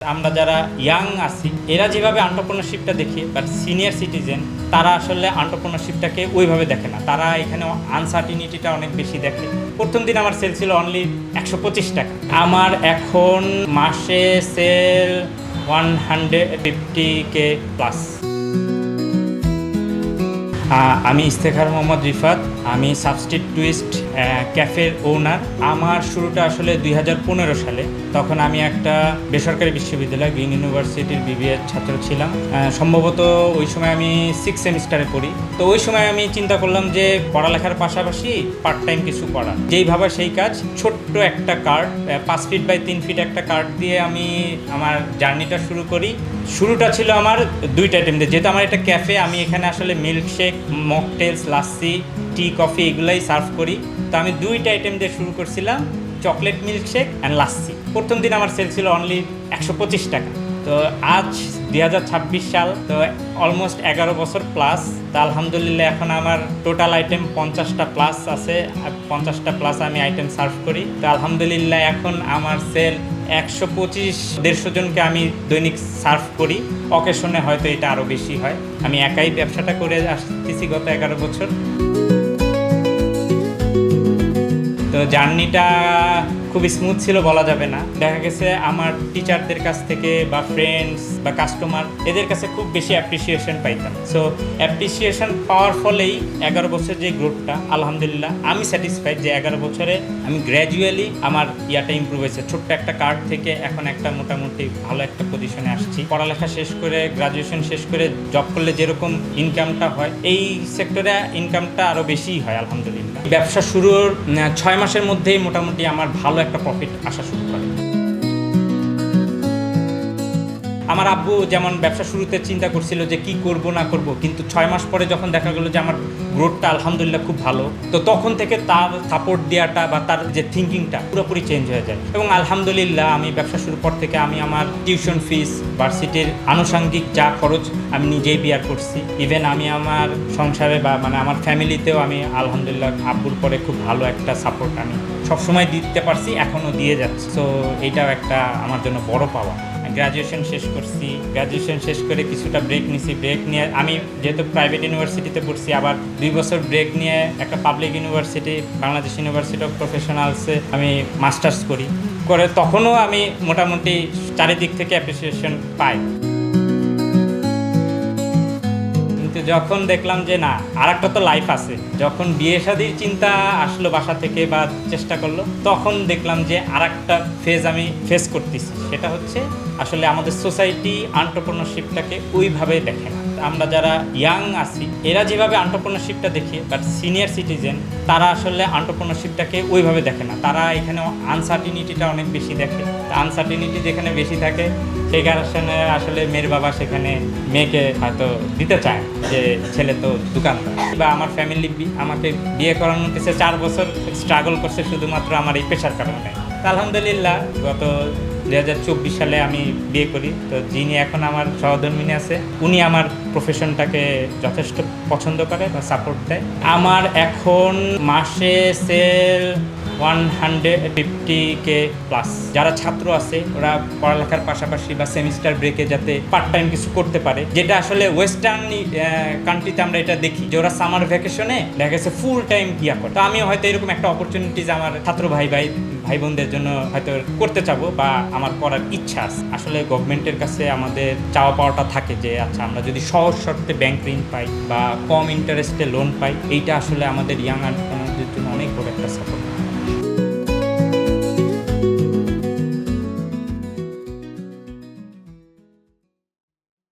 আমরা যারা ইয়াং আছি এরা যেভাবে এন্টারপ্রেনারশিপটা দেখে বাট সিনিয়র সিটিজেন তারা আসলে এন্টারপ্রেনারশিপটাকে ওইভাবে দেখে না। তারা এখানে আনসার্টিনিটিটা অনেক বেশি দেখে। প্রথম দিন আমার সেল ছিল অনলি 125 টাকা। আমার এখন মাসে সেল 150K প্লাস। আমি ইফতেখার মোহাম্মদ রিফাত, আমি সাবস্টিট টুইস্ট ক্যাফের ওনার। আমার শুরুটা আসলে 2015 সালে। তখন আমি একটা বেসরকারি বিশ্ববিদ্যালয় গ্রিন ইউনিভার্সিটির বিবিএ ছাত্র ছিলাম। সম্ভবত ওই সময় আমি 6 সেমিস্টারে পড়ি। তো ওই সময় আমি চিন্তা করলাম যে পড়ালেখার পাশাপাশি পার্ট টাইম কিছু করা, যেই ভাবা সেই কাজ। ছোট্ট একটা কার্ড, 5 ফিট বাই 3 ফিট একটা কার্ড দিয়ে আমি আমার জার্নিটা শুরু করি। শুরুটা ছিল আমার 2টা আইটেম দিয়ে, যেহেতু আমার একটা ক্যাফে, আমি এখানে আসলে মিল্কশেক, মকটেলস, লাস্সি, টি, কফি এগুলাই সার্ভ করি। তো আমি 2টা আইটেম দিয়ে শুরু করছিলাম, চকলেট মিল্কশেক অ্যান্ড লাস্সি। প্রথম দিন আমার সেল ছিল অনলি 125 টাকা। তো আজ 2026 সাল, তো অলমোস্ট 11 বছর প্লাস। তো আলহামদুলিল্লাহ এখন আমার টোটাল আইটেম 50টা প্লাস আছে। 50টা প্লাস আমি আইটেম সার্ভ করি। তো আলহামদুলিল্লাহ এখন আমার সেল 125-150 জনকে আমি দৈনিক সার্ভ করি। অকেশনে হয়তো এটা আরও বেশি হয়। আমি একাই ব্যবসাটা করে আসতেছি গত 11 বছর। তো জার্নিটা খুব স্মুথ ছিল বলা যাবে না। দেখা গেছে আমার টিচারদের কাছ থেকে বা ফ্রেন্ডস বা কাস্টমার এদের কাছে খুব বেশি অ্যাপ্রিসিয়েশন পাইতাম। সো অ্যাপ্রিসিয়েশন পাওয়ার ফলেই 11 বছর যে গ্রোথটা, আলহামদুলিল্লাহ আমি স্যাটিসফাইড যে 11 বছরে আমি গ্র্যাজুয়ালি আমার ইয়াটা ইমপ্রুভ হয়েছে। ছোট্ট একটা কার্ড থেকে এখন একটা মোটামুটি ভালো একটা পজিশনে আসছি। পড়ালেখা শেষ করে, গ্রাজুয়েশন শেষ করে জব করলে যেরকম ইনকামটা হয়, এই সেক্টরে ইনকামটা আরও বেশিই হয় আলহামদুলিল্লাহ। ব্যবসা শুরুর 6 মাসের মধ্যেই মোটামুটি আমার ভালো একটা প্রফিট আসা শুরু করে। আমার আব্বু যেমন ব্যবসা শুরুতে চিন্তা করছিল যে কি করব না করব, কিন্তু 6 মাস পরে যখন দেখা গেলো যে আমার গ্রোথটা আলহামদুলিল্লাহ খুব ভালো, তো তখন থেকে তার সাপোর্ট দেওয়াটা বা তার যে থিঙ্কিংটা পুরোপুরি চেঞ্জ হয়ে যায়। এবং আলহামদুলিল্লাহ আমি ব্যবসা শুরুর পর থেকে আমি আমার টিউশন ফিস, ভার্সিটির আনুষঙ্গিক যা খরচ আমি নিজেই বিয়ার করছি। ইভেন আমি আমার সংসারে বা আমার ফ্যামিলিতেও আমি আলহামদুলিল্লাহ আব্বুর পরে খুব ভালো একটা সাপোর্ট আমি সবসময় দিতে পারছি, এখনও দিয়ে যাচ্ছি। তো এইটাও একটা আমার জন্য বড় পাওয়া। গ্র্যাজুয়েশন শেষ করছি, গ্র্যাজুয়েশন শেষ করে কিছুটা ব্রেক নিছি। ব্রেক নিয়ে আমি যেহেতু প্রাইভেট ইউনিভার্সিটিতে পড়ছি, আবার 2 বছর ব্রেক নিয়ে একটা public university, Bangladesh university of প্রফেশনালসে আমি মাস্টার্স করি। তখনও আমি মোটামুটি চারিদিক থেকে অ্যাপ্রিসিয়েশন পাই। কিন্তু যখন দেখলাম যে না, আর একটা তো লাইফ আছে, যখন বিয়ে শাদীর চিন্তা আসলো বাসা থেকে বা চেষ্টা করলো, তখন দেখলাম যে আর একটা ফেজ আমি ফেস করতেছি। সেটা হচ্ছে আসলে আমাদের সোসাইটি এন্টারপ্রেনারশিপটাকে ওইভাবে দেখে না। আমরা যারা ইয়াং আছি এরা যেভাবে এন্টারপ্রেনারশিপটা দেখে বাট সিনিয়র সিটিজেন তারা আসলে এন্টারপ্রেনারশিপটাকে ওইভাবে দেখে না। তারা এখানে আনসার্টিনিটিটা অনেক বেশি দেখে। আনসার্টিনিটি যেখানে বেশি থাকে সেই কারণে আসলে মেয়ের বাবা সেখানে মেয়েকে হয়তো দিতে চায় যে ছেলে তো দোকানদার। বা আমার ফ্যামিলি আমাকে বিয়ে করানো হতেছে 4 বছর স্ট্রাগল করছে শুধুমাত্র আমার এই পেশার কারণে। আলহামদুলিল্লাহ গত 2024 সালে আমি বিয়ে করি। তো যিনি এখন আমার সহধর্মিনী আছে, উনি আমার প্রফেশনটাকে যথেষ্ট পছন্দ করে বা সাপোর্ট দেয়। আমার এখন মাসে সেল 150K প্লাস। যারা ছাত্র আছে ওরা পড়ালেখার পাশাপাশি বা সেমিস্টার ব্রেকে যাতে পার্ট টাইম কিছু করতে পারে, যেটা আসলে ওয়েস্টার্ন কান্ট্রিতে আমরা এটা দেখি যে ওরা সামার ভ্যাকেশনে দেখা গেছে ফুল টাইম ইয়া করে। তো আমিও হয়তো এরকম একটা অপরচুনিটিজ আমার ছাত্র ভাই বোনদের জন্য হয়তো করতে চাবো বা আমার করার ইচ্ছা আছে। আসলে গভর্নমেন্টের কাছে আমাদের চাওয়া পাওয়াটা থাকে যে আচ্ছা আমরা যদি সহজ শর্তে ব্যাংক ঋণ পাই বা কম ইন্টারেস্টে লোন পাই, এইটা আসলে আমাদের ইয়াং এন্টারপ্রেনারদের জন্য অনেক বড় একটা সাপোর্ট।